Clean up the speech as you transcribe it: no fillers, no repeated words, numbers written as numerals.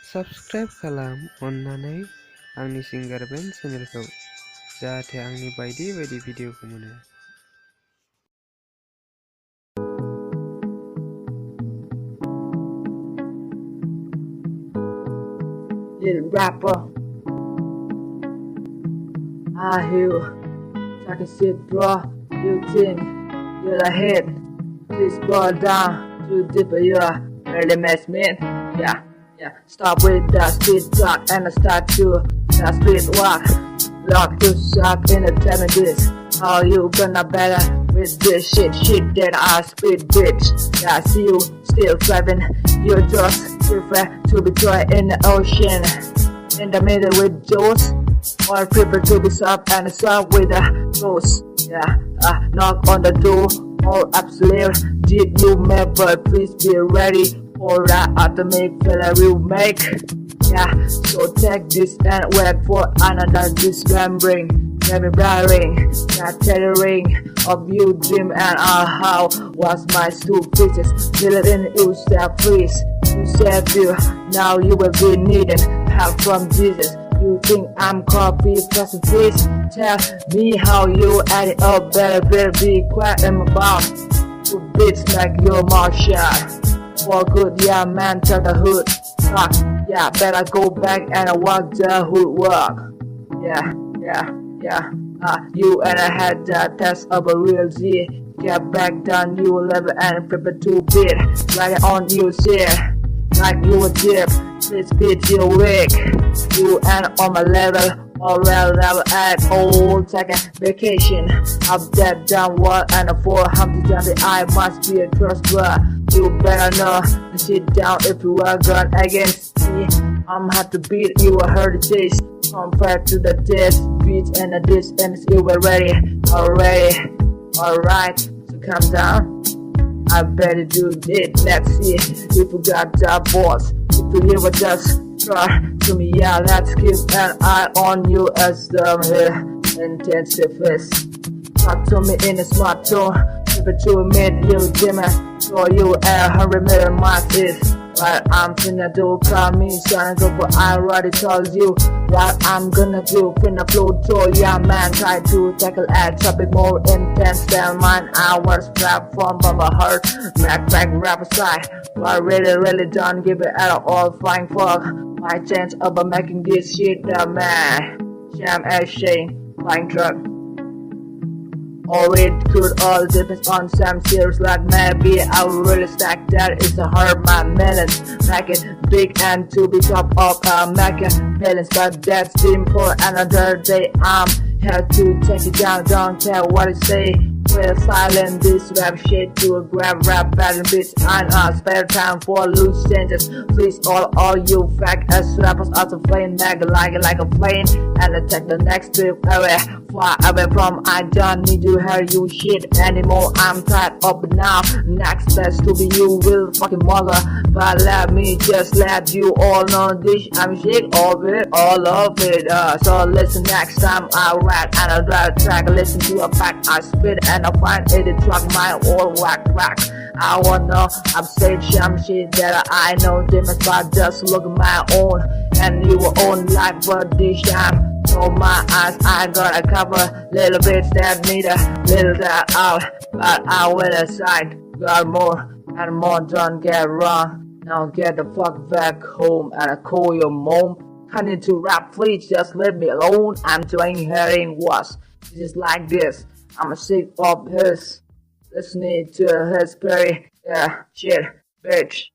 Subscribe खालाम अन्नानै आंनि सिंगार बेन्ड चेनेलखौ जाहाथे आंनि बायदि बायदि भिडिअखौ mono. Little rapper, I hear you talking shit, bro. You think you're the head? Please go down too deep, you're really mess, man. Yeah. Stop with the street talk and start to the street walk. Lock yourself in the 7 days. How you gonna better with this shit that I spit, bitch? Yeah, I see you still driving. You just prefer to be dry in the ocean. In the middle with Joes, or prefer to be soft and soft with the ghost. Yeah, knock on the door, all absolute. Did you never please be ready for that atomic fella will make? Yeah, so take this and wait for another dismembering. Never blaring, not tethering of you dream and how was my stupidest. Feel it in you self please to save you. Now you will be needing help from Jesus. You think I'm copy person, please tell me how you add it up. Better be quiet and about to beats like your martial. For good, yeah man, tell the hood fuck. Yeah, better go back and walk the hood walk. Yeah. You and I had the test of a real Z. Get back down, you level and prepare to beat. Right on you share, like you a dip. Please beat your wig. You and on my level. Alright, level at old second vacation. Up that downward and a 400 I must be a trustworthy. You better know the shit down if you are gone against me. I'm have to beat you a hard taste. Compared to the death beats and the distance you were ready already. Alright, so calm down. I better do it. Let's see if you got the boss. If you ever just try to me, yeah, let's keep an eye on you as the intensivist. Talk to me in a smart tone. Keep it to me, you dimmer. Show you a 100 miles is. What I'm finna do, call me son, but I already told you what I'm gonna do. Finna flow to yeah man, try to tackle a topic more intense than mine. Hours rap from my heart, back rap aside. But really don't give it at all. Flying fuck my chance of making this shit the man. Sham as Shane, flying truck. Or it could all depend on some serious like maybe I will really stack that. It's a hard my melons. Make it big and to be top of make it melons. But that's simple another day. I'm here to take it down. Don't care what I say. We're silent this rap shit to a grab rap battle beats and spare time for loose changes. Please all you fake ass rappers out of flame mag like a plane and attack the next trip away far away from I don't need to hear you shit anymore. I'm tired of now. Next best to be you will fucking mother. But let me just let you all know this I'm sick of it, all of it. So listen next time I rap and I drive track. Listen to a pack I spit and I find it truck my old whack. I wanna upstate some shit that I know demons, but just look at my own and your own life. But this time, so my eyes I gotta cover little bits that need a little that out, but I will aside. Got more and more, don't get wrong. Now get the fuck back home and I call your mom. I need to rap, please just leave me alone. I'm doing hearing was just like this. I'm sick of his listening to his very shit, bitch.